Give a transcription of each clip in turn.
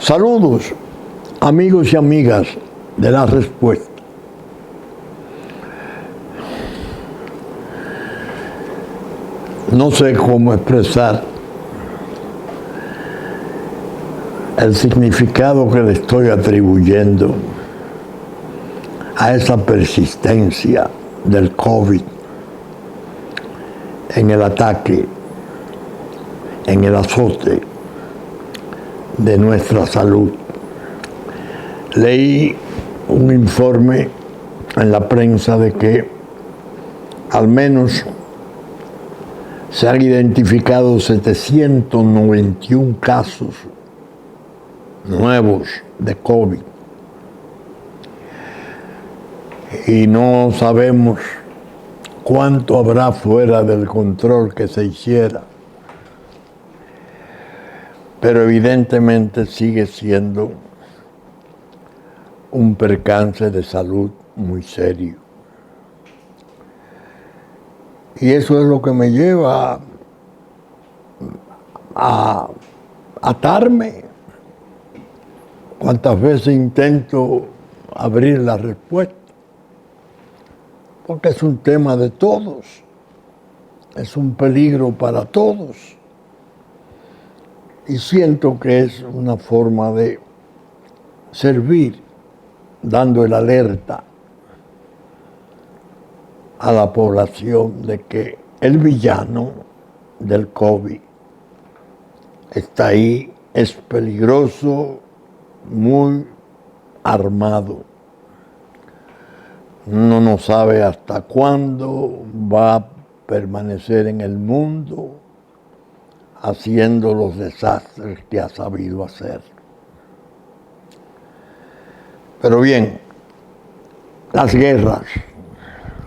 Saludos, amigos y amigas de La Respuesta. No sé cómo expresar el significado que le estoy atribuyendo a esa persistencia del COVID en el ataque, en el azote de nuestra salud. Leí un informe en la prensa de que al menos se han identificado 791 casos nuevos de COVID y no sabemos cuánto habrá fuera del control que se hiciera, pero evidentemente sigue siendo un percance de salud muy serio. Y eso es lo que me lleva a atarme. Cuántas veces intento abrir la respuesta, porque es un tema de todos, es un peligro para todos. Y siento que es una forma de servir, dando el alerta a la población de que el villano del COVID está ahí, es peligroso, muy armado. Uno no sabe hasta cuándo va a permanecer en el mundo haciendo los desastres que ha sabido hacer. Pero bien, las guerras,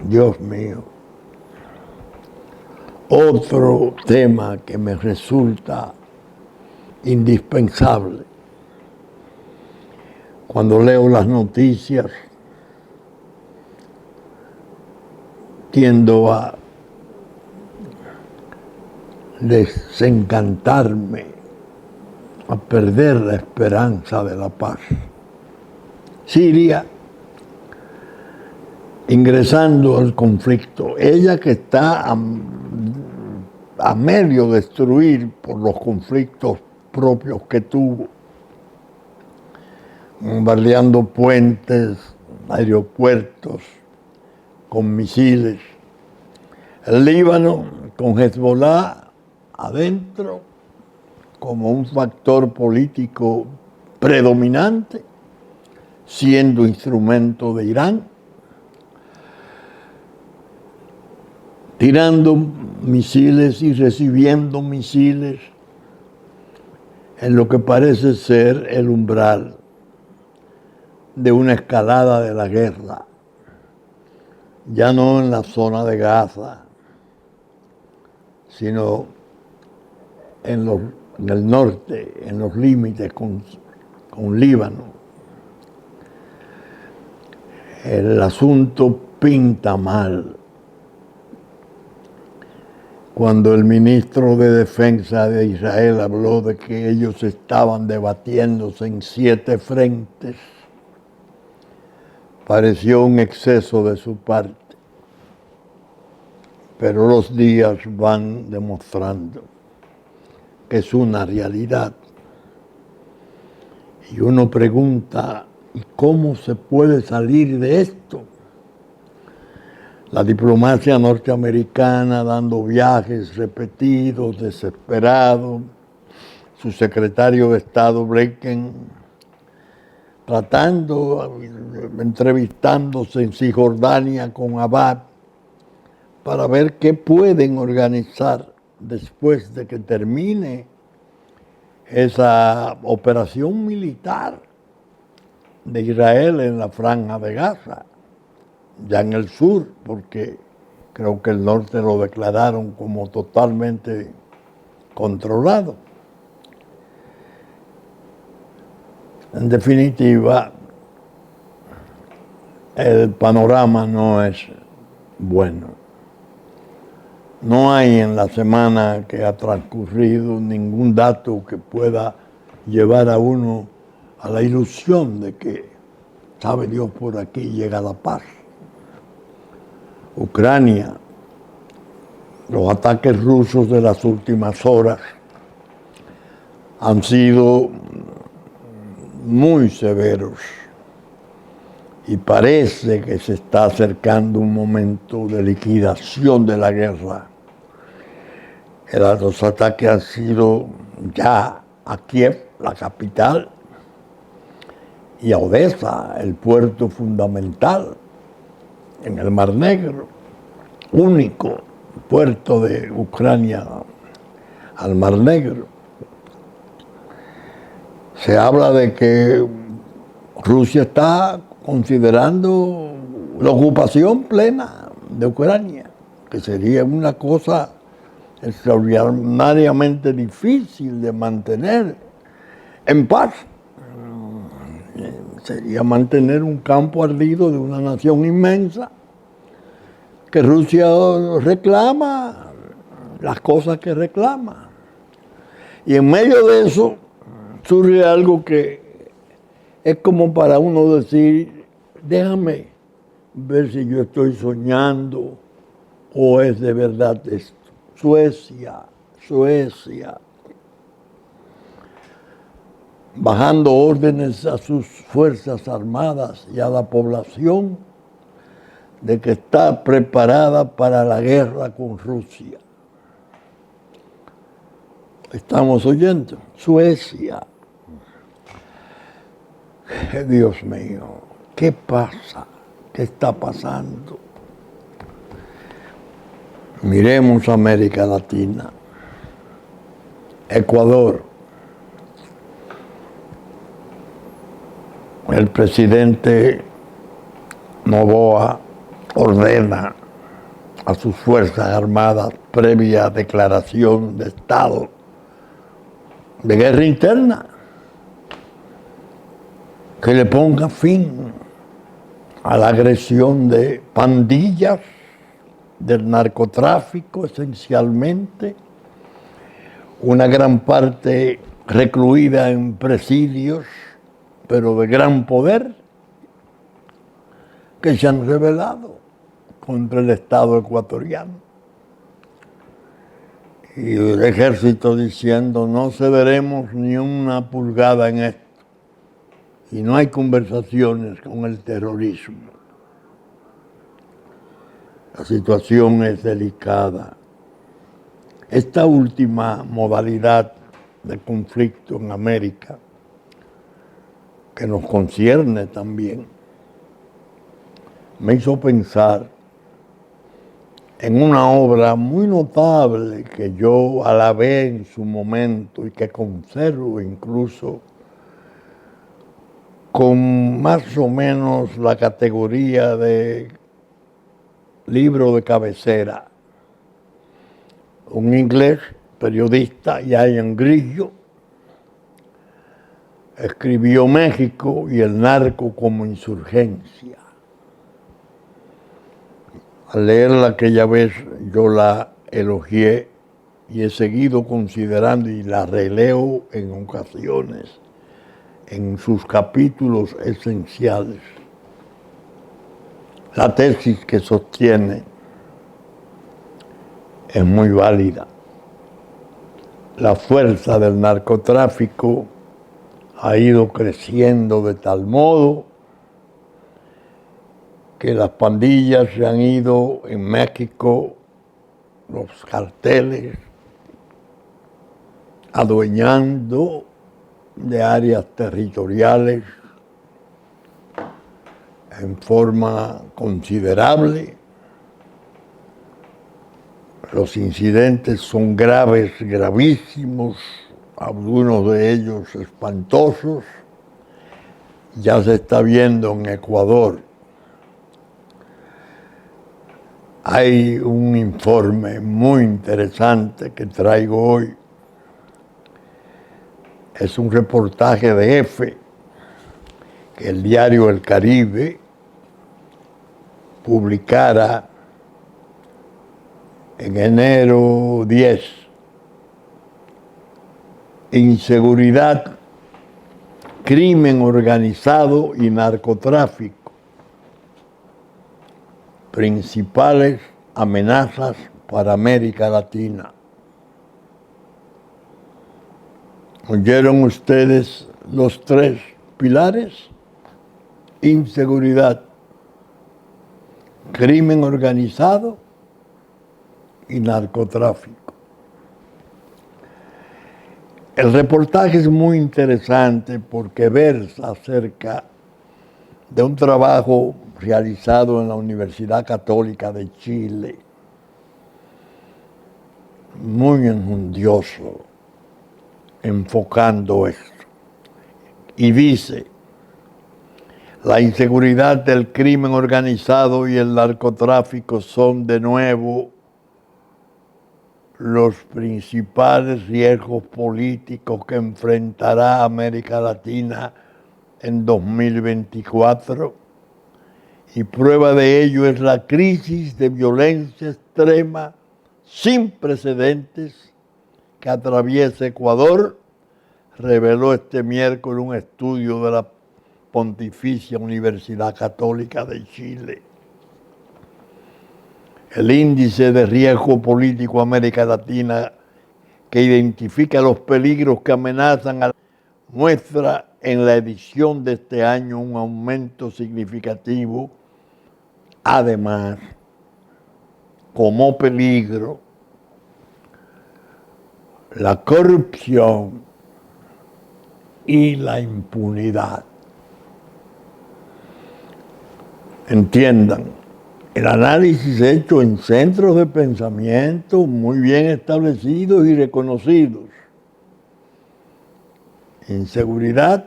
Dios mío, otro tema que me resulta indispensable. Cuando leo las noticias, tiendo a desencantarme, a perder la esperanza de la paz. Siria, ingresando al conflicto, ella que está a medio de destruir por los conflictos propios que tuvo, bombardeando puentes, aeropuertos, con misiles. El Líbano con Hezbollah adentro como un factor político predominante, siendo instrumento de Irán, tirando misiles y recibiendo misiles en lo que parece ser el umbral de una escalada de la guerra, ya no en la zona de Gaza, sino en el norte, en los límites con Líbano. El asunto pinta mal. Cuando el ministro de Defensa de Israel habló de que ellos estaban debatiéndose en 7 frentes, pareció un exceso de su parte. Pero los días van demostrando que es una realidad. Y uno pregunta, ¿y cómo se puede salir de esto? La diplomacia norteamericana dando viajes repetidos, desesperados, su secretario de Estado Blinken entrevistándose en Cisjordania con Abad para ver qué pueden organizar después de que termine esa operación militar de Israel en la Franja de Gaza, ya en el sur, porque creo que el norte lo declararon como totalmente controlado. En definitiva, el panorama no es bueno. No hay en la semana que ha transcurrido ningún dato que pueda llevar a uno a la ilusión de que, sabe Dios, por aquí llega la paz. Ucrania, los ataques rusos de las últimas horas han sido muy severos y parece que se está acercando un momento de liquidación de la guerra. Los ataques han sido ya a Kiev, la capital, y a Odessa, el puerto fundamental en el Mar Negro, único puerto de Ucrania al Mar Negro. Se habla de que Rusia está considerando la ocupación plena de Ucrania, que sería una cosa extraordinariamente difícil de mantener en paz. Sería mantener un campo ardido de una nación inmensa, que Rusia reclama las cosas que reclama. Y en medio de eso surge algo que es como para uno decir, déjame ver si yo estoy soñando o es de verdad esto. Suecia, bajando órdenes a sus fuerzas armadas y a la población de que está preparada para la guerra con Rusia. Estamos oyendo, Suecia. Dios mío, ¿qué pasa? ¿Qué está pasando? Miremos América Latina, Ecuador. El presidente Noboa ordena a sus fuerzas armadas, previa declaración de estado de guerra interna, que le ponga fin a la agresión de pandillas del narcotráfico, esencialmente, una gran parte recluida en presidios, pero de gran poder, que se han rebelado contra el Estado ecuatoriano. Y el ejército diciendo, no cederemos ni una pulgada en esto. Y no hay conversaciones con el terrorismo. La situación es delicada. Esta última modalidad de conflicto en América, que nos concierne también, me hizo pensar en una obra muy notable que yo alabé en su momento y que conservo incluso con más o menos la categoría de libro de cabecera. Un inglés, periodista, Ian Grillo, escribió México y el narco como insurgencia. Al leerla aquella vez yo la elogié y he seguido considerando y la releo en ocasiones en sus capítulos esenciales. La tesis que sostiene es muy válida. La fuerza del narcotráfico ha ido creciendo de tal modo que las pandillas se han ido en México, los carteles, adueñando de áreas territoriales en forma considerable. Los incidentes son graves, gravísimos, algunos de ellos espantosos. Ya se está viendo en Ecuador. Hay un informe muy interesante que traigo hoy. Es un reportaje de EFE, que el diario El Caribe publicara en enero 10. Inseguridad crimen organizado y narcotráfico, principales amenazas para América Latina. ¿Oyeron ustedes los tres pilares? Inseguridad, crimen organizado y narcotráfico. El reportaje es muy interesante porque versa acerca de un trabajo realizado en la Universidad Católica de Chile, muy enjundioso, enfocando esto. Y dice, la inseguridad del crimen organizado y el narcotráfico son de nuevo los principales riesgos políticos que enfrentará América Latina en 2024, y prueba de ello es la crisis de violencia extrema sin precedentes que atraviesa Ecuador, reveló este miércoles un estudio de la Pontificia Universidad Católica de Chile. El índice de riesgo político de América Latina, que identifica los peligros que amenazan a muestra en la edición de este año un aumento significativo. Además, como peligro, la corrupción y la impunidad. Entiendan, el análisis hecho en centros de pensamiento muy bien establecidos y reconocidos. Inseguridad,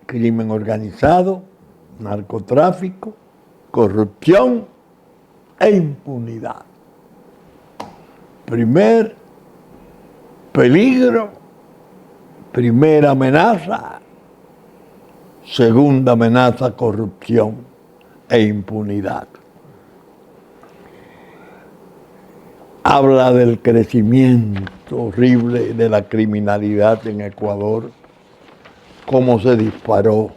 crimen organizado, narcotráfico, corrupción e impunidad. Primer peligro, primera amenaza, segunda amenaza, corrupción e impunidad. Habla del crecimiento horrible de la criminalidad en Ecuador, cómo se disparó.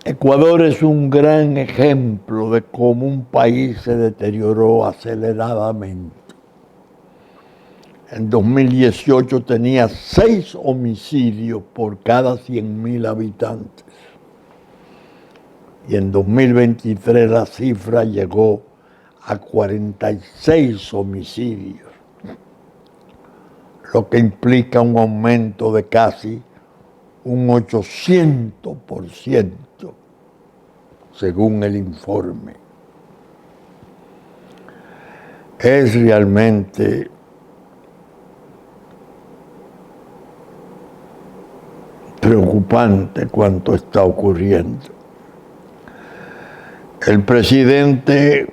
Ecuador es un gran ejemplo de cómo un país se deterioró aceleradamente. En 2018 tenía 6 homicidios por cada 100.000 habitantes. Y en 2023 la cifra llegó a 46 homicidios, lo que implica un aumento de casi un 800%, según el informe. Es realmente preocupante cuanto está ocurriendo. El presidente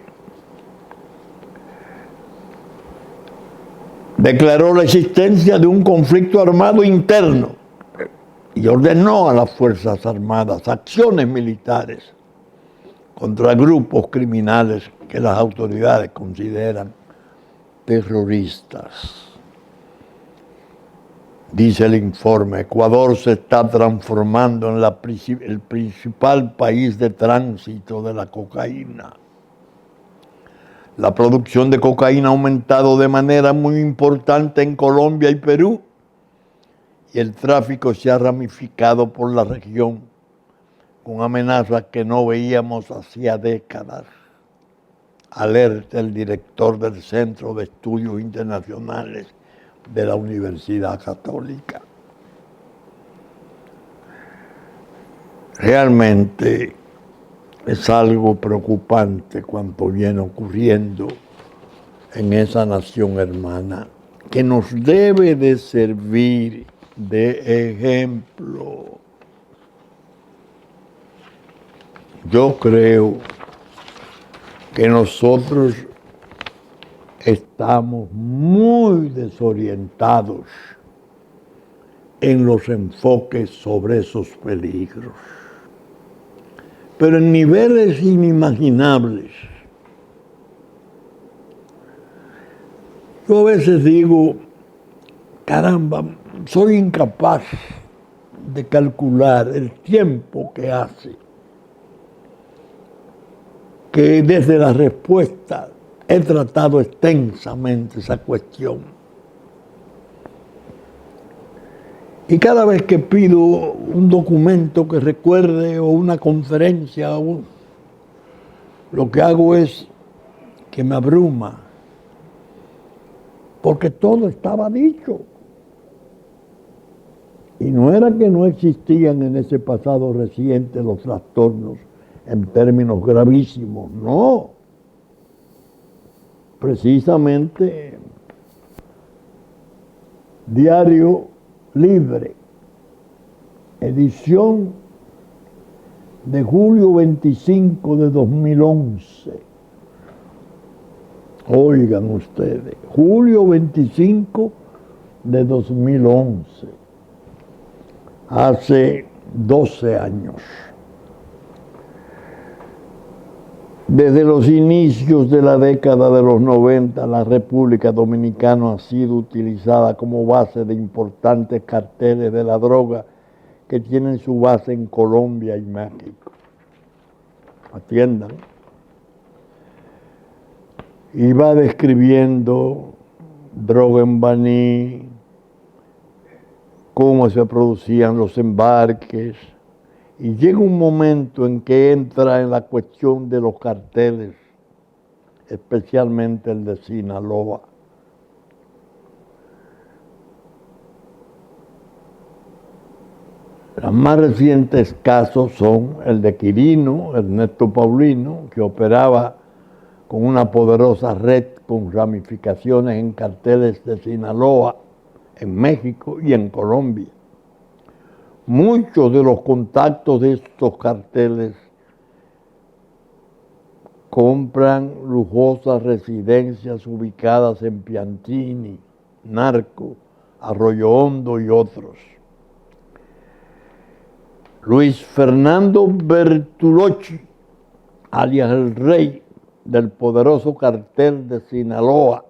declaró la existencia de un conflicto armado interno y ordenó a las Fuerzas Armadas acciones militares contra grupos criminales que las autoridades consideran terroristas. Dice el informe, Ecuador se está transformando en el principal país de tránsito de la cocaína. La producción de cocaína ha aumentado de manera muy importante en Colombia y Perú, y el tráfico se ha ramificado por la región con amenazas que no veíamos hacía décadas. Alerta el director del Centro de Estudios Internacionales de la Universidad Católica. Realmente es algo preocupante cuanto viene ocurriendo en esa nación hermana, que nos debe de servir de ejemplo. Yo creo que nosotros estamos muy desorientados en los enfoques sobre esos peligros, pero en niveles inimaginables. Yo a veces digo, caramba, soy incapaz de calcular el tiempo que hace que desde la respuesta he tratado extensamente esa cuestión. Y cada vez que pido un documento que recuerde o una conferencia, lo que hago es que me abruma, porque todo estaba dicho. Y no era que no existían en ese pasado reciente los trastornos en términos gravísimos, no. Precisamente, Diario Libre, edición de julio 25 de 2011. Oigan ustedes, julio 25 de 2011, hace 12 años. Desde los inicios de la década de los 90, la República Dominicana ha sido utilizada como base de importantes carteles de la droga que tienen su base en Colombia y México. Atiendan. Y va describiendo droga en Baní, cómo se producían los embarques, y llega un momento en que entra en la cuestión de los carteles, especialmente el de Sinaloa. Los más recientes casos son el de Quirino, Ernesto Paulino, que operaba con una poderosa red con ramificaciones en carteles de Sinaloa, en México y en Colombia. Muchos de los contactos de estos carteles compran lujosas residencias ubicadas en Piantini, Narco, Arroyo Hondo y otros. Luis Fernando Bertolucci, alias el rey del poderoso cartel de Sinaloa,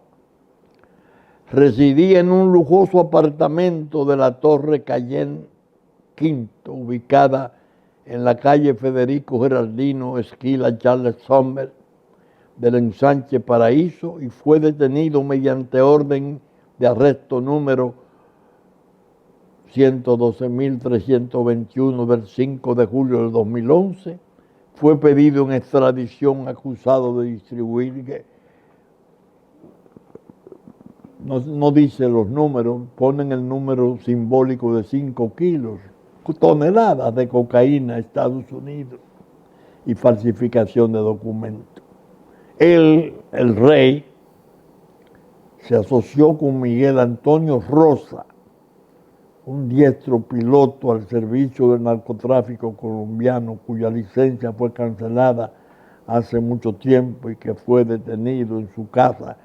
residía en un lujoso apartamento de la Torre Cayenne Quinto, ubicada en la calle Federico Geraldino, esquina Charles Sommer del ensanche Paraíso, y fue detenido mediante orden de arresto número 112.321 del 5 de julio del 2011. Fue pedido en extradición acusado de distribuir, no dice los números, ponen el número simbólico de 5 kilos, toneladas de cocaína a Estados Unidos y falsificación de documentos. Él, el rey, se asoció con Miguel Antonio Rosa, un diestro piloto al servicio del narcotráfico colombiano, cuya licencia fue cancelada hace mucho tiempo y que fue detenido en su casa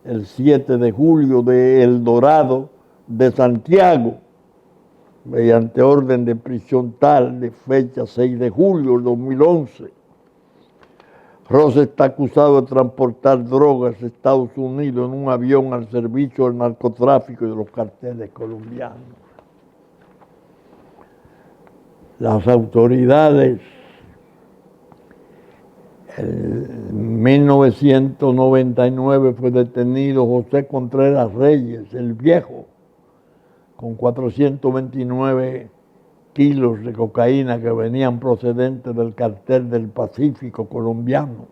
el 7 de julio de El Dorado de Santiago, mediante orden de prisión tal de fecha 6 de julio del 2011. Rosa está acusado de transportar drogas a Estados Unidos en un avión al servicio del narcotráfico y de los carteles colombianos. Las autoridades en 1999 fue detenido José Contreras Reyes, el Viejo, con 429 kilos de cocaína que venían procedentes del cartel del Pacífico colombiano.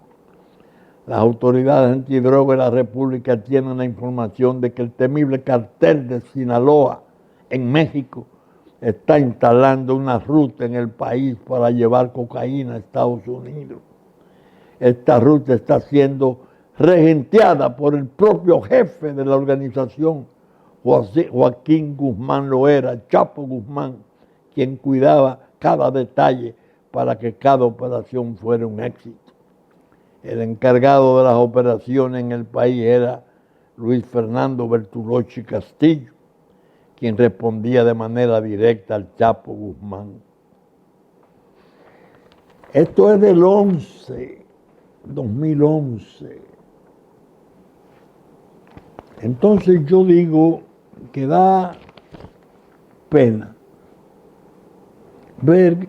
Las autoridades antidroga de la República tienen la información de que el temible cartel de Sinaloa en México está instalando una ruta en el país para llevar cocaína a Estados Unidos. Esta ruta está siendo regenteada por el propio jefe de la organización, Joaquín Guzmán Loera, Chapo Guzmán, quien cuidaba cada detalle para que cada operación fuera un éxito. El encargado de las operaciones en el país era Luis Fernando Bertolucci Castillo, quien respondía de manera directa al Chapo Guzmán. Esto es del 2011. Entonces yo digo que da pena ver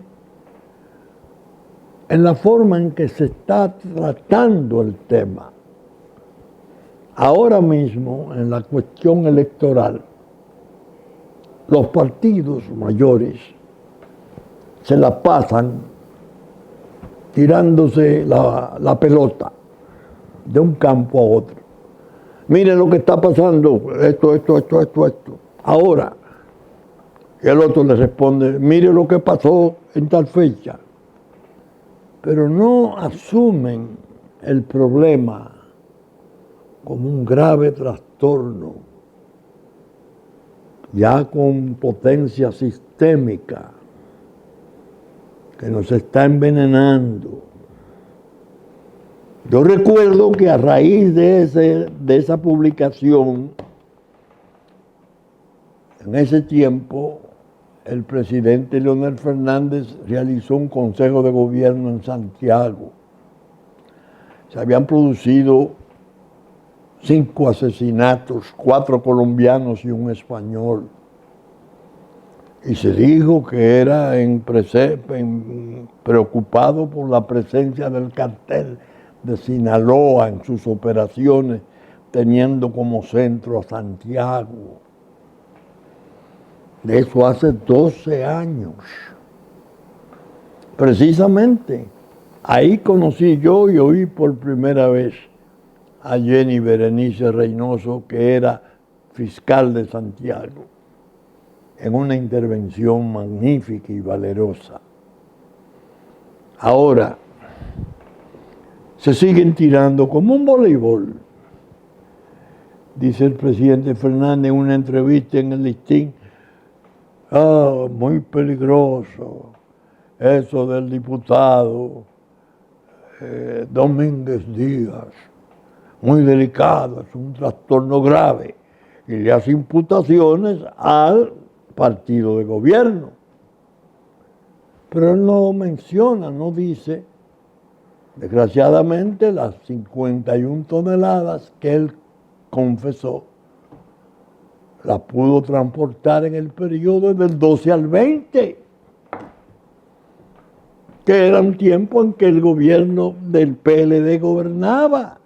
en la forma en que se está tratando el tema. Ahora mismo, en la cuestión electoral, los partidos mayores se la pasan tirándose la pelota de un campo a otro. Miren lo que está pasando, esto. Ahora, el otro le responde, mire lo que pasó en tal fecha. Pero no asumen el problema como un grave trastorno, ya con potencia sistémica, que nos está envenenando. Yo recuerdo que a raíz de esa publicación, en ese tiempo, el presidente Leonel Fernández realizó un consejo de gobierno en Santiago. Se habían producido 5 asesinatos, 4 colombianos y un español. Y se dijo que era preocupado por la presencia del cartel de Sinaloa en sus operaciones, teniendo como centro a Santiago. De eso hace 12 años. Precisamente, ahí conocí yo y oí por primera vez a Jenny Berenice Reynoso, que era fiscal de Santiago, en una intervención magnífica y valerosa. Ahora, se siguen tirando como un voleibol. Dice el presidente Fernández en una entrevista en el Listín, muy peligroso eso del diputado Domínguez Díaz, muy delicado, es un trastorno grave, y le hace imputaciones al partido de gobierno. Pero él no menciona, no dice, desgraciadamente, las 51 toneladas que él confesó, las pudo transportar en el periodo del 12 al 20, que era un tiempo en que el gobierno del PLD gobernaba.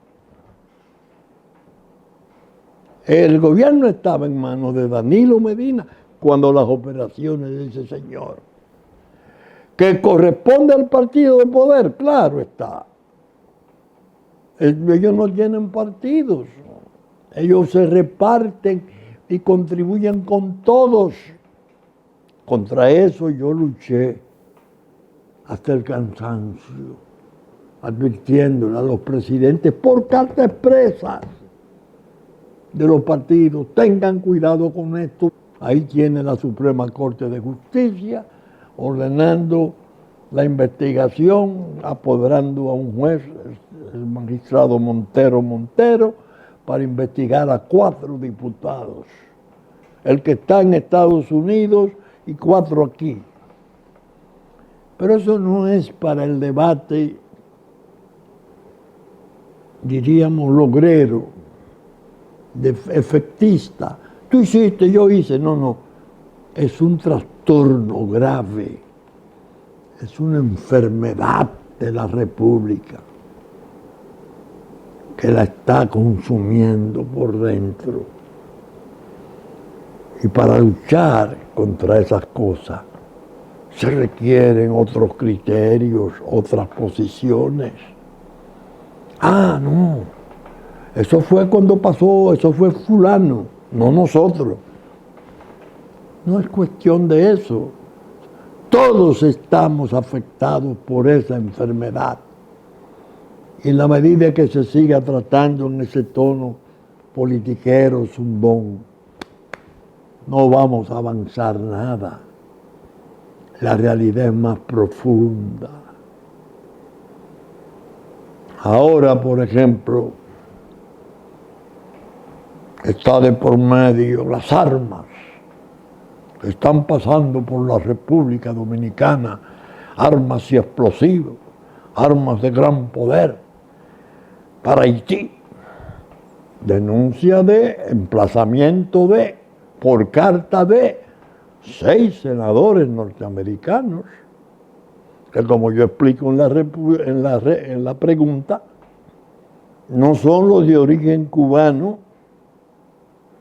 El gobierno estaba en manos de Danilo Medina cuando las operaciones de ese señor. Que corresponde al partido de poder, claro está. Ellos no tienen partidos. Ellos se reparten y contribuyen con todos. Contra eso yo luché hasta el cansancio, advirtiéndole a los presidentes por carta expresa de los partidos, tengan cuidado con esto. Ahí tiene la Suprema Corte de Justicia ordenando la investigación, apoderando a un juez, el magistrado Montero, para investigar a 4 diputados. El que está en Estados Unidos y 4 aquí. Pero eso no es para el debate, diríamos, logrero, efectista. Tú hiciste, yo hice. No. Es un trastorno grave. Es una enfermedad de la República que la está consumiendo por dentro. Y para luchar contra esas cosas se requieren otros criterios, otras posiciones. No, eso fue cuando pasó, eso fue fulano, no nosotros. No es cuestión de eso. Todos estamos afectados por esa enfermedad. Y en la medida que se siga tratando en ese tono politiquero, zumbón, no vamos a avanzar nada. La realidad es más profunda. Ahora, por ejemplo, está de por medio las armas. Están pasando por la República Dominicana armas y explosivos, armas de gran poder para Haití. Denuncia de emplazamiento de, por carta de, 6 senadores norteamericanos, que como yo explico en la pregunta, no son los de origen cubano,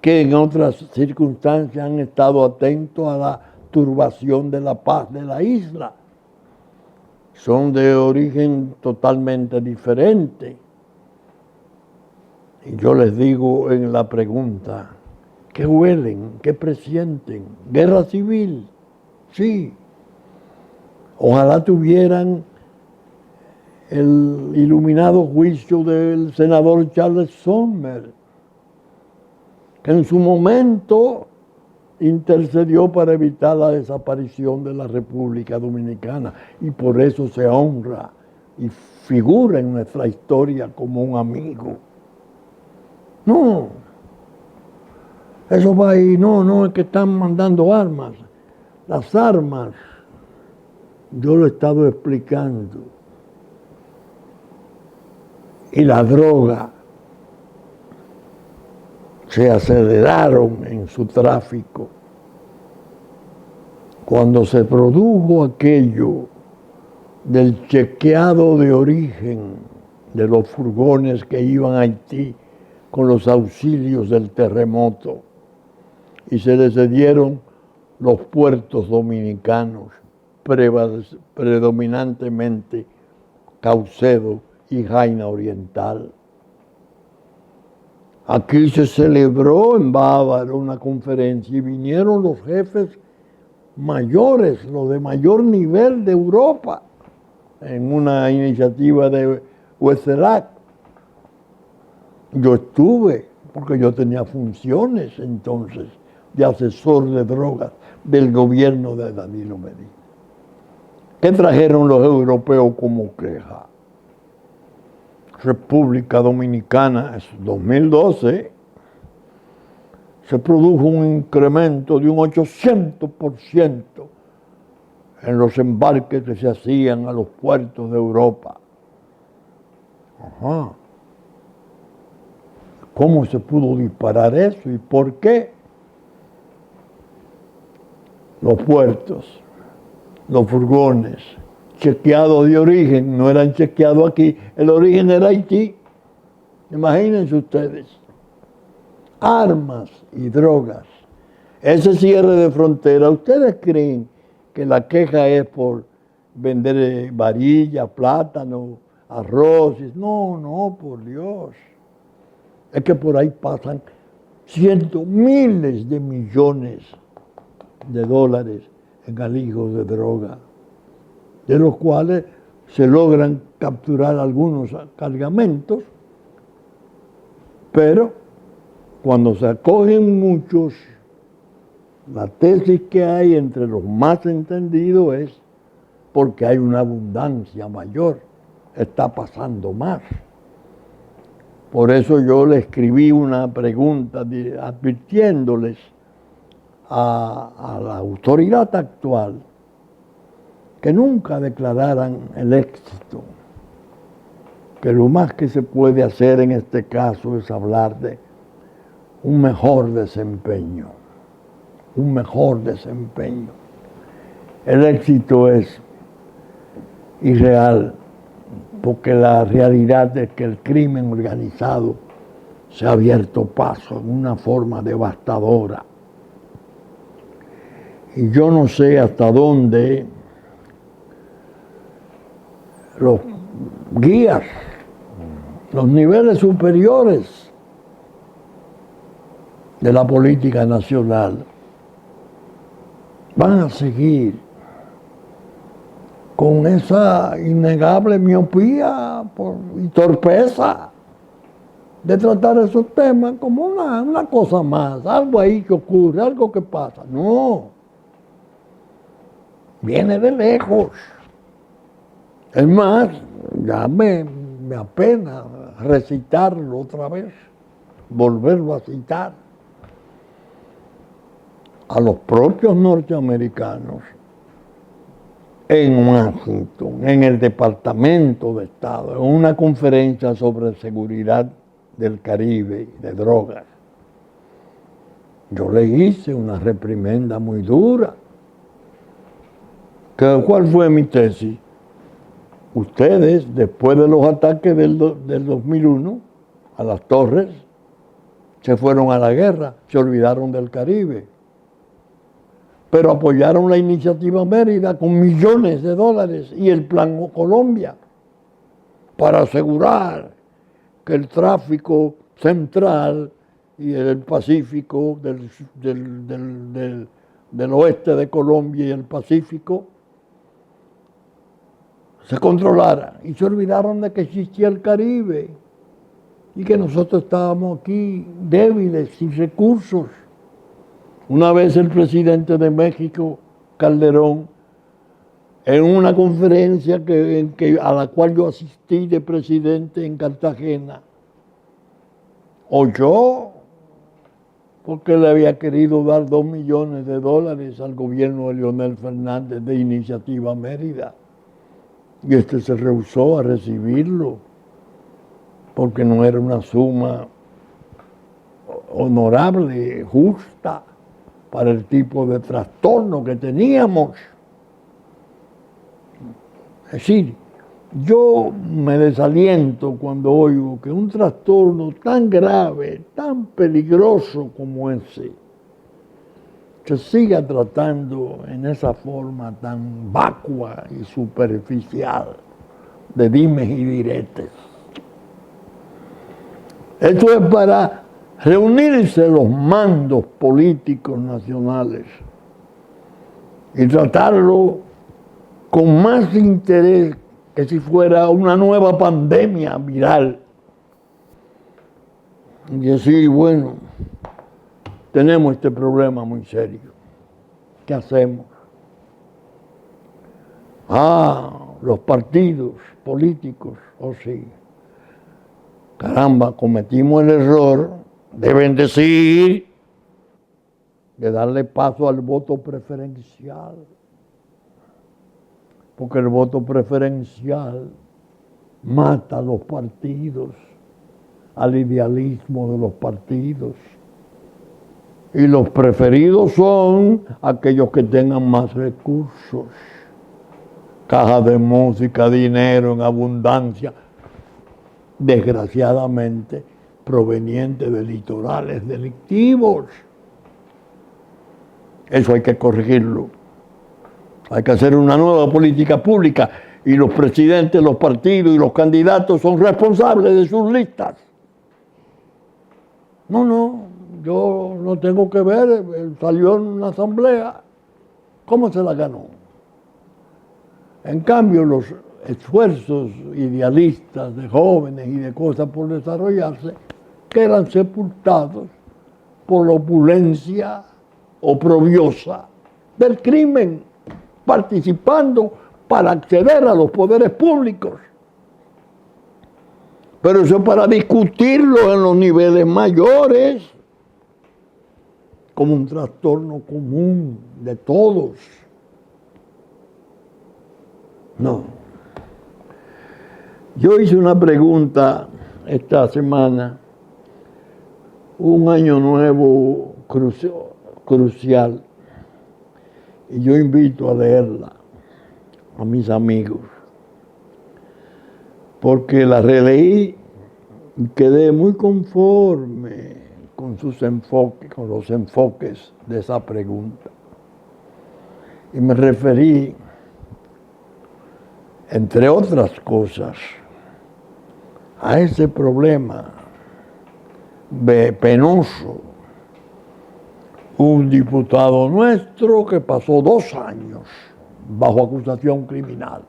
que en otras circunstancias han estado atentos a la turbación de la paz de la isla. Son de origen totalmente diferente. Y yo les digo en la pregunta, ¿qué huelen? ¿Qué presienten? ¿Guerra civil? Sí. Ojalá tuvieran el iluminado juicio del senador Charles Sumner, que en su momento intercedió para evitar la desaparición de la República Dominicana, y por eso se honra y figura en nuestra historia como un amigo. No, eso va ahí, no, es que están mandando armas. Las armas, yo lo he estado explicando, y la droga se aceleraron en su tráfico cuando se produjo aquello del chequeado de origen de los furgones que iban a Haití con los auxilios del terremoto, y se les cedieron los puertos dominicanos, predominantemente Caucedo y Jaina Oriental. Aquí se celebró en Bávaro una conferencia y vinieron los jefes mayores, los de mayor nivel de Europa, en una iniciativa de UECELAC. Yo estuve, porque yo tenía funciones entonces de asesor de drogas del gobierno de Danilo Medina. ¿Qué trajeron los europeos como queja? República Dominicana, en 2012, se produjo un incremento de un 800% en los embarques que se hacían a los puertos de Europa. Ajá. ¿Cómo se pudo disparar eso y por qué? Los puertos, los furgones, chequeados de origen, no eran chequeados aquí, el origen era Haití. Imagínense ustedes. Armas y drogas. Ese cierre de frontera, ¿ustedes creen que la queja es por vender varilla, plátano, arroz? No, por Dios. Es que por ahí pasan cientos, miles de millones de dólares en alijos de droga, de los cuales se logran capturar algunos cargamentos, pero cuando se acogen muchos, la tesis que hay entre los más entendidos es porque hay una abundancia mayor, está pasando más. Por eso yo le escribí una pregunta advirtiéndoles a la autoridad actual que nunca declararan el éxito, que lo más que se puede hacer en este caso es hablar de un mejor desempeño, un mejor desempeño. El éxito es irreal, porque la realidad es que el crimen organizado se ha abierto paso en una forma devastadora. Y yo no sé hasta dónde los guías, los niveles superiores de la política nacional van a seguir con esa innegable miopía y torpeza de tratar esos temas como una cosa más, algo ahí que ocurre, algo que pasa. No, viene de lejos. Es más, ya me apena recitarlo otra vez, volverlo a citar. A los propios norteamericanos en Washington, en el Departamento de Estado, en una conferencia sobre seguridad del Caribe y de drogas. Yo le hice una reprimenda muy dura. ¿Cuál fue mi tesis? Ustedes, después de los ataques del 2001 a las torres, se fueron a la guerra, se olvidaron del Caribe, pero apoyaron la iniciativa Mérida con millones de dólares y el Plan Colombia para asegurar que el tráfico central y el Pacífico del oeste de Colombia y el Pacífico se controlara, y se olvidaron de que existía el Caribe y que nosotros estábamos aquí débiles, sin recursos. Una vez el presidente de México, Calderón, en una conferencia a la cual yo asistí de presidente en Cartagena, oyó porque le había querido dar $2 millones al gobierno de Leonel Fernández de Iniciativa Mérida. Y este se rehusó a recibirlo porque no era una suma honorable, justa, para el tipo de trastorno que teníamos. Es decir, yo me desaliento cuando oigo que un trastorno tan grave, tan peligroso como ese, se siga tratando en esa forma tan vacua y superficial de dimes y diretes. Esto es para reunirse los mandos políticos nacionales y tratarlo con más interés que si fuera una nueva pandemia viral. Y decir, bueno, tenemos este problema muy serio. ¿Qué hacemos? Los partidos políticos, sí. Caramba, cometimos el error, deben decir, de darle paso al voto preferencial. Porque el voto preferencial mata a los partidos, al idealismo de los partidos. Y los preferidos son aquellos que tengan más recursos, cajas de música, dinero en abundancia, desgraciadamente proveniente de litorales delictivos. Eso hay que corregirlo. Hay que hacer una nueva política pública y los presidentes, los partidos y los candidatos son responsables de sus listas. No, yo no tengo que ver, él salió en una asamblea, ¿cómo se la ganó? En cambio, los esfuerzos idealistas de jóvenes y de cosas por desarrollarse quedan sepultados por la opulencia oprobiosa del crimen, participando para acceder a los poderes públicos. Pero eso es para discutirlo en los niveles mayores, como un trastorno común de todos. No. Yo hice una pregunta esta semana, un año nuevo crucial, y yo invito a leerla a mis amigos, porque la releí y quedé muy conforme con sus enfoques, con los enfoques de esa pregunta. Y me referí, entre otras cosas, a ese problema penoso. Un diputado nuestro que pasó 2 años bajo acusación criminal.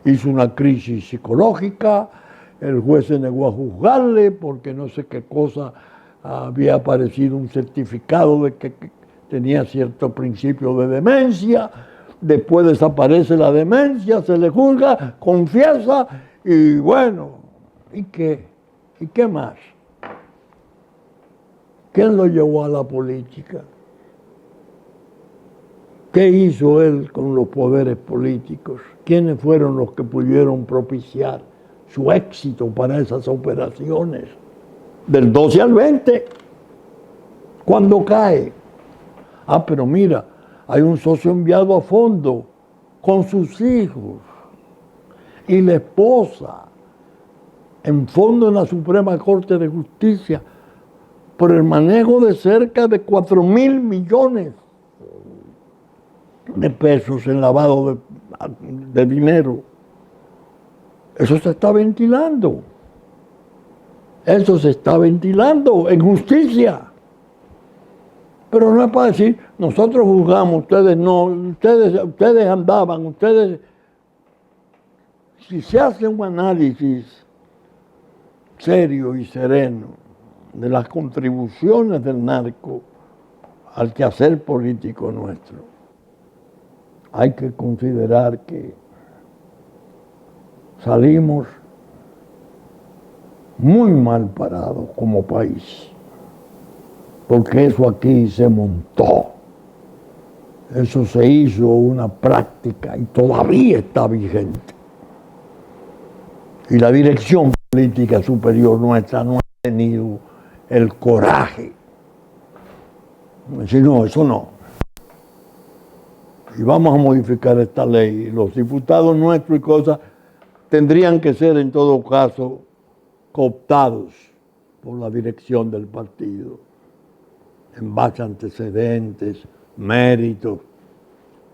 Hizo una crisis psicológica, el juez se negó a juzgarle porque no sé qué cosa había aparecido un certificado de que tenía cierto principio de demencia. Después desaparece la demencia, se le juzga, confiesa y bueno, ¿y qué? ¿Y qué más? ¿Quién lo llevó a la política? ¿Qué hizo él con los poderes políticos? ¿Quiénes fueron los que pudieron propiciar su éxito para esas operaciones? Del 12 al 20. Cuando cae, pero mira, hay un socio enviado a fondo con sus hijos y la esposa en fondo en la Suprema Corte de Justicia por el manejo de cerca de 4.000 millones de pesos en lavado de dinero. Eso se está ventilando. Eso se está ventilando en justicia. Pero no es para decir, nosotros juzgamos, ustedes no, ustedes andaban, ustedes... Si se hace un análisis serio y sereno de las contribuciones del narco al quehacer político nuestro, hay que considerar que salimos muy mal parados como país, porque eso aquí se montó, eso se hizo una práctica y todavía está vigente. Y la dirección política superior nuestra no ha tenido el coraje de decir, no, eso no. Y vamos a modificar esta ley. Los diputados nuestros y cosas tendrían que ser en todo caso cooptados por la dirección del partido, en base a antecedentes, méritos,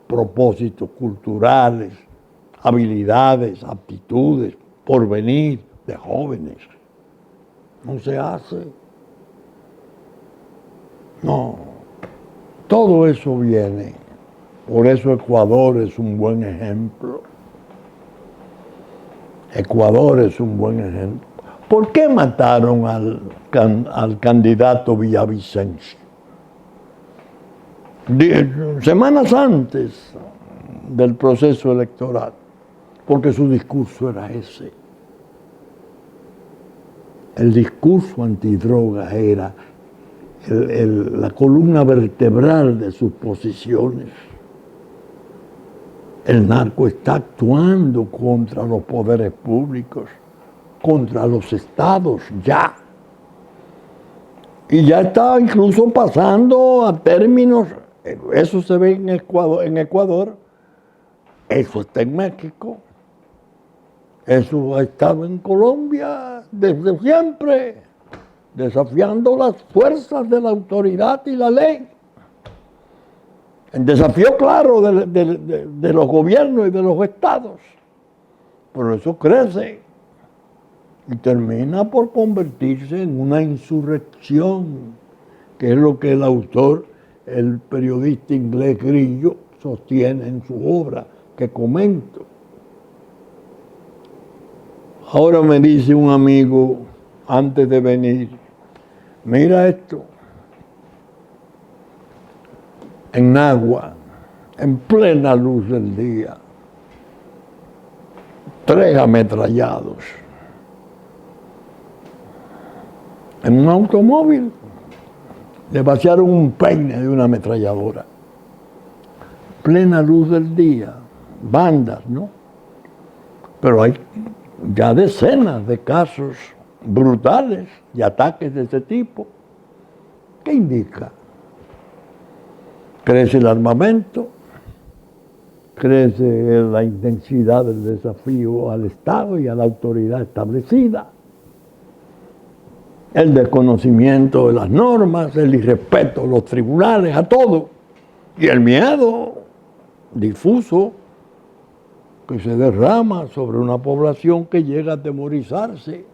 propósitos culturales, habilidades, aptitudes, porvenir de jóvenes. No se hace. No. Todo eso viene. Por eso Ecuador es un buen ejemplo. Ecuador es un buen ejemplo. ¿Por qué mataron al candidato Villavicencio? Semanas antes del proceso electoral, porque su discurso era ese. El discurso antidroga era la columna vertebral de sus posiciones. El narco está actuando contra los poderes públicos, contra los estados, ya. Y ya está incluso pasando a términos, eso se ve en Ecuador, eso está en México, eso ha estado en Colombia desde siempre, desafiando las fuerzas de la autoridad y la ley. El desafío claro de los gobiernos y de los estados. Pero eso crece y termina por convertirse en una insurrección, que es lo que el autor, el periodista inglés Grillo, sostiene en su obra, que comento. Ahora me dice un amigo, antes de venir, mira esto, en Nagua, en plena luz del día, 3 ametrallados en un automóvil. Le vaciaron un peine de una ametralladora. Plena luz del día, bandas, ¿no? Pero hay ya decenas de casos brutales de ataques de este tipo. ¿Qué indica? Crece el armamento, crece la intensidad del desafío al Estado y a la autoridad establecida, el desconocimiento de las normas, el irrespeto a los tribunales, a todo, y el miedo difuso que se derrama sobre una población que llega a atemorizarse.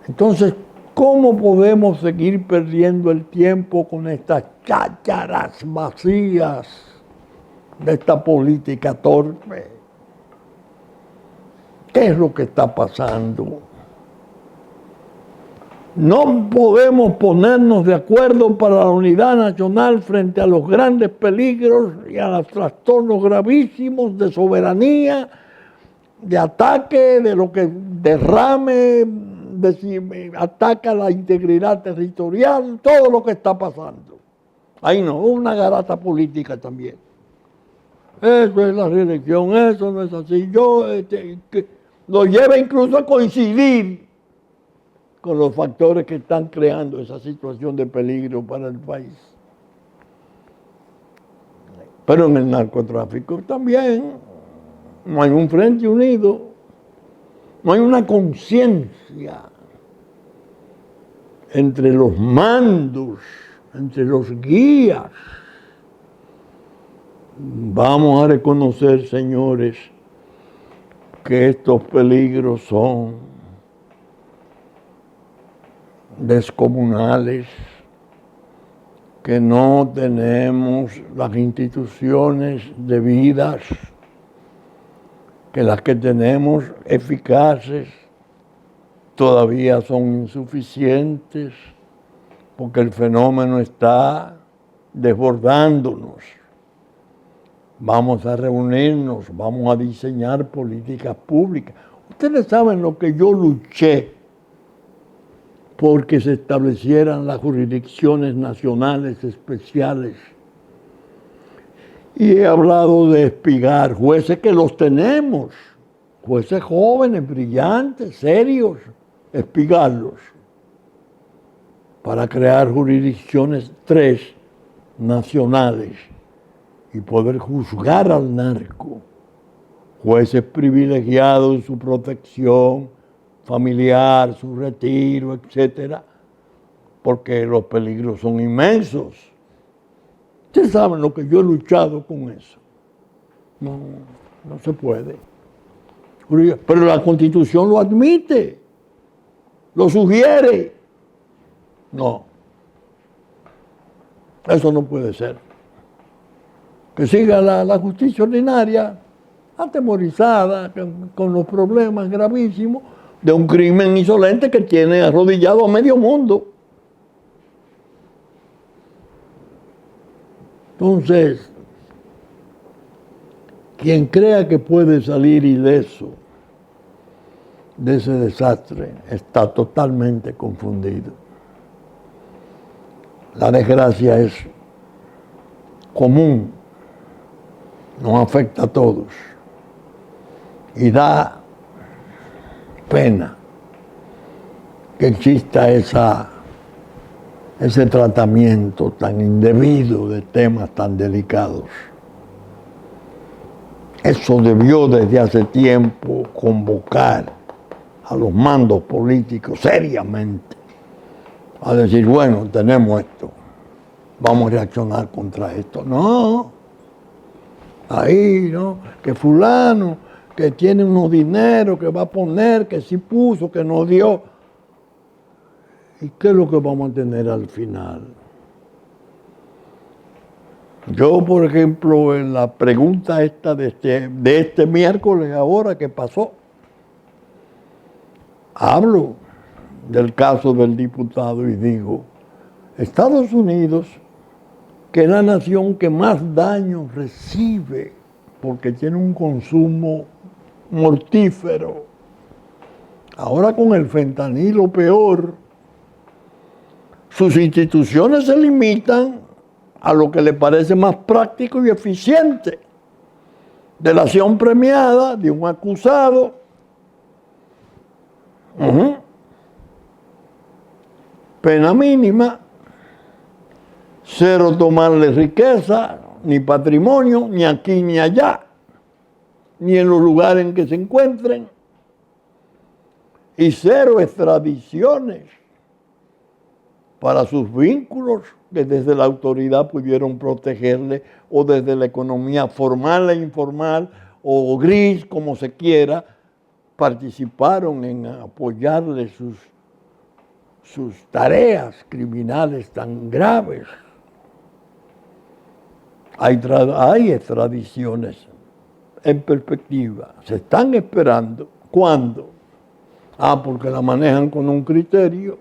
Entonces, ¿cómo podemos seguir perdiendo el tiempo con estas chácharas vacías de esta política torpe? ¿Qué es lo que está pasando? No podemos ponernos de acuerdo para la unidad nacional frente a los grandes peligros y a los trastornos gravísimos de soberanía, de ataque, de lo que derrame, de si ataca la integridad territorial, todo lo que está pasando. Ahí no, una garata política también. Eso es la reelección, eso no es así. Que lo lleva incluso a coincidir con los factores que están creando esa situación de peligro para el país. Pero en el narcotráfico también no hay un frente unido, no hay una conciencia entre los mandos, entre los guías. Vamos a reconocer, señores, que estos peligros son descomunales, que no tenemos las instituciones debidas, que las que tenemos eficaces todavía son insuficientes, porque el fenómeno está desbordándonos. Vamos a reunirnos, vamos a diseñar políticas públicas. Ustedes saben lo que yo luché porque se establecieran las jurisdicciones nacionales especiales. Y he hablado de espigar jueces que los tenemos, jueces jóvenes, brillantes, serios, espigarlos para crear jurisdicciones 3 nacionales y poder juzgar al narco, jueces privilegiados en su protección familiar, su retiro, etcétera, porque los peligros son inmensos. Ustedes saben lo que yo he luchado con eso. No se puede. Pero la Constitución lo admite, lo sugiere. No, eso no puede ser. Que siga la justicia ordinaria atemorizada con los problemas gravísimos de un crimen insolente que tiene arrodillado a medio mundo. Entonces, quien crea que puede salir ileso de ese desastre está totalmente confundido. La desgracia es común, nos afecta a todos y da pena que exista ese tratamiento tan indebido de temas tan delicados. Eso debió desde hace tiempo convocar a los mandos políticos seriamente a decir, bueno, tenemos esto, vamos a reaccionar contra esto. No, ahí, ¿no? Que fulano, que tiene unos dineros, que va a poner, que sí puso, que no dio. ¿Y qué es lo que vamos a tener al final? Yo, por ejemplo, en la pregunta esta de este miércoles ahora que pasó, hablo del caso del diputado y digo, Estados Unidos, que es la nación que más daño recibe porque tiene un consumo mortífero, ahora con el fentanilo peor, sus instituciones se limitan a lo que le parece más práctico y eficiente. Delación premiada de un acusado. Pena mínima. 0 tomarle riqueza, ni patrimonio, ni aquí ni allá, ni en los lugares en que se encuentren. Y 0 extradiciones para sus vínculos que desde la autoridad pudieron protegerle, o desde la economía formal e informal, o gris, como se quiera, participaron en apoyarle sus tareas criminales tan graves. Hay extradiciones en perspectiva, se están esperando. ¿Cuándo? Porque la manejan con un criterio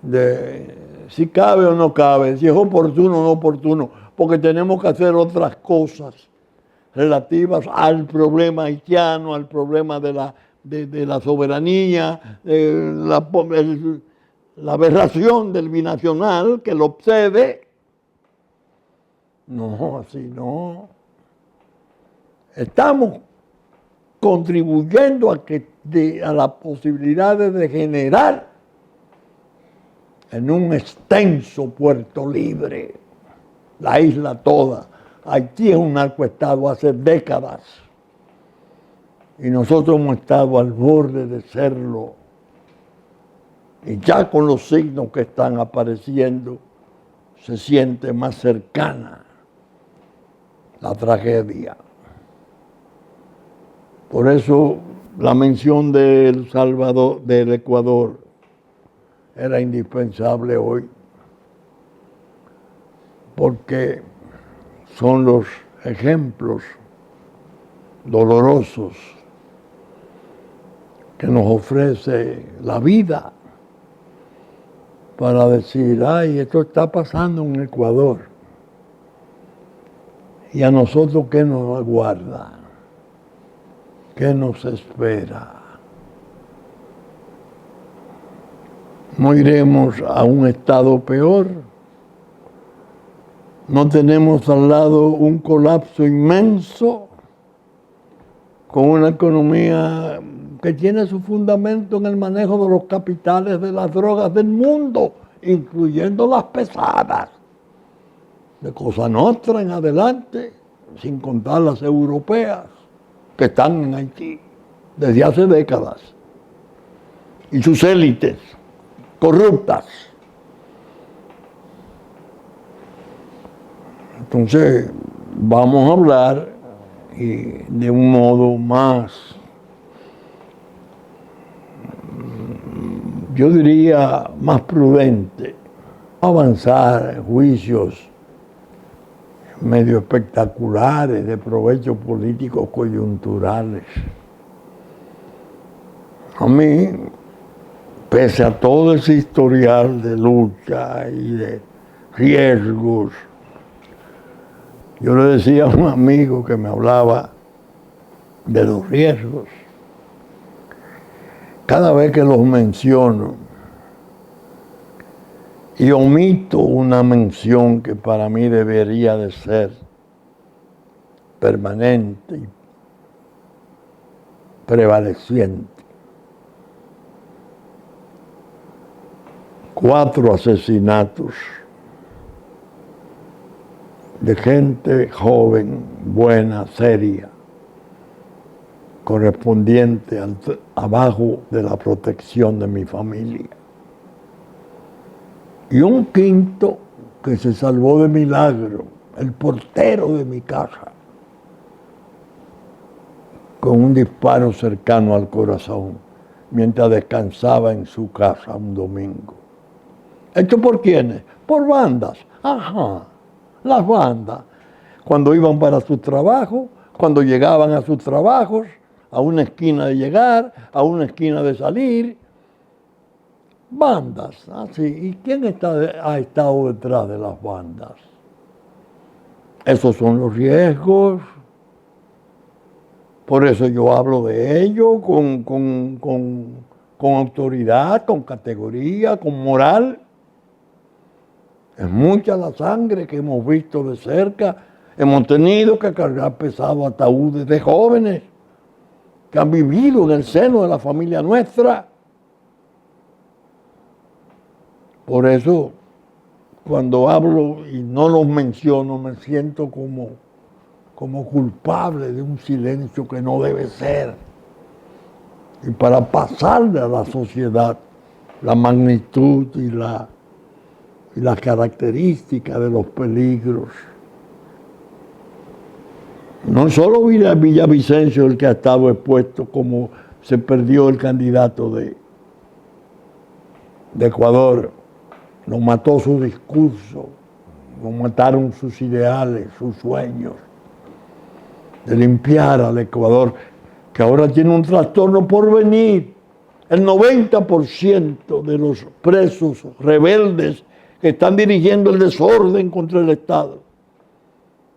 de si cabe o no cabe, si es oportuno o no oportuno, porque tenemos que hacer otras cosas relativas al problema haitiano, al problema de la soberanía, la aberración del binacional que lo obsede. No, así no. Estamos contribuyendo a la posibilidad de degenerar en un extenso Puerto Libre, la isla toda. Haití es un narcoestado hace décadas y nosotros hemos estado al borde de serlo. Y ya con los signos que están apareciendo, se siente más cercana la tragedia. Por eso la mención de El Salvador, del Ecuador, era indispensable hoy, porque son los ejemplos dolorosos que nos ofrece la vida para decir, ay, esto está pasando en Ecuador. ¿Y a nosotros qué nos aguarda? ¿Qué nos espera? ¿No iremos a un estado peor? ¿No tenemos al lado un colapso inmenso con una economía que tiene su fundamento en el manejo de los capitales de las drogas del mundo, incluyendo las pesadas, de Cosa Nostra en adelante, sin contar las europeas que están en Haití desde hace décadas, y sus élites corruptas? Entonces, vamos a hablar de un modo más, yo diría, más prudente, avanzar en juicios medio espectaculares de provechos políticos coyunturales. A mí, pese a todo ese historial de lucha y de riesgos, yo le decía a un amigo que me hablaba de los riesgos, cada vez que los menciono y omito una mención que para mí debería de ser permanente y prevaleciente. 4 asesinatos de gente joven, buena, seria, correspondiente abajo de la protección de mi familia. Y un quinto que se salvó de milagro, el portero de mi casa, con un disparo cercano al corazón, mientras descansaba en su casa un domingo. ¿Esto por quiénes? Por bandas. Ajá, las bandas. Cuando iban para sus trabajos, cuando llegaban a sus trabajos, a una esquina de llegar, a una esquina de salir. Bandas, así. ¿Y quién ha estado detrás de las bandas? Esos son los riesgos. Por eso yo hablo de ello con autoridad, con categoría, con moral. Es mucha la sangre que hemos visto de cerca. Hemos tenido que cargar pesados ataúdes de jóvenes que han vivido en el seno de la familia nuestra. Por eso, cuando hablo y no los menciono, me siento como culpable de un silencio que no debe ser. Y para pasarle a la sociedad la magnitud y las características de los peligros. No solo Villavicencio el que ha estado expuesto, como se perdió el candidato de Ecuador, lo mató su discurso, lo mataron sus ideales, sus sueños de limpiar al Ecuador, que ahora tiene un trastorno por venir. El 90% de los presos rebeldes que están dirigiendo el desorden contra el Estado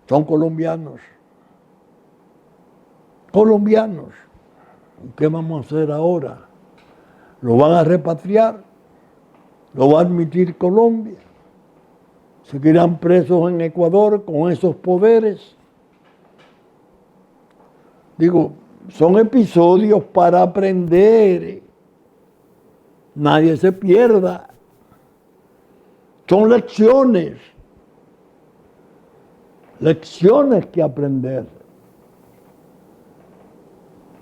son colombianos. Colombianos. ¿Qué vamos a hacer ahora? ¿Lo van a repatriar? ¿Lo va a admitir Colombia? ¿Seguirán presos en Ecuador con esos poderes? Digo, son episodios para aprender. Nadie se pierda. Son lecciones. Lecciones que aprender.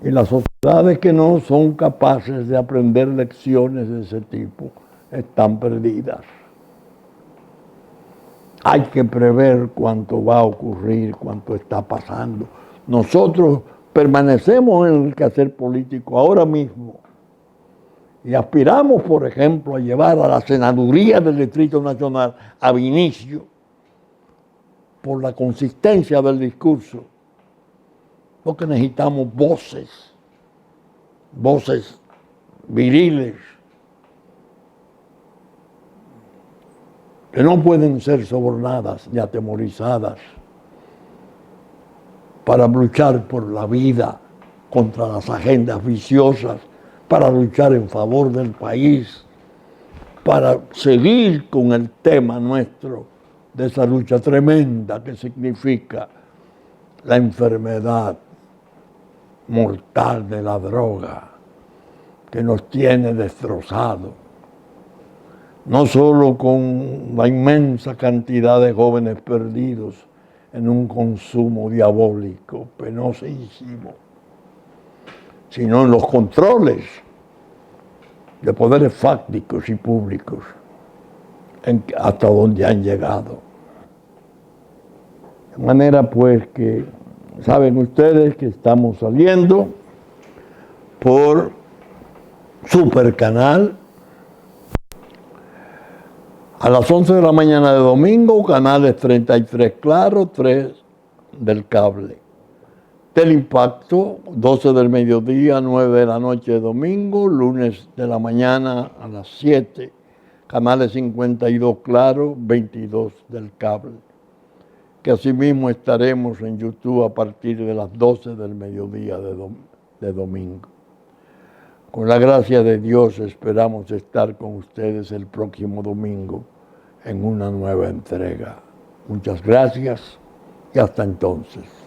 Y las sociedades que no son capaces de aprender lecciones de ese tipo están perdidas. Hay que prever cuánto va a ocurrir, cuánto está pasando. Nosotros permanecemos en el quehacer político ahora mismo y aspiramos, por ejemplo, a llevar a la senaduría del Distrito Nacional a Vinicio por la consistencia del discurso. Porque necesitamos voces viriles, que no pueden ser sobornadas ni atemorizadas para luchar por la vida contra las agendas viciosas, para luchar en favor del país, para seguir con el tema nuestro de esa lucha tremenda que significa la enfermedad mortal de la droga que nos tiene destrozados. No solo con la inmensa cantidad de jóvenes perdidos en un consumo diabólico, penosísimo, sino en los controles de poderes fácticos y públicos hasta donde han llegado. De manera pues que saben ustedes que estamos saliendo por Supercanal a las 11 de la mañana de domingo, canales 33 Claro, 3 del cable. Teleimpacto, 12 del mediodía, 9 de la noche de domingo, lunes de la mañana a las 7, canales 52 Claro, 22 del cable. Que asimismo estaremos en YouTube a partir de las 12 del mediodía de domingo. Con la gracia de Dios esperamos estar con ustedes el próximo domingo en una nueva entrega. Muchas gracias y hasta entonces.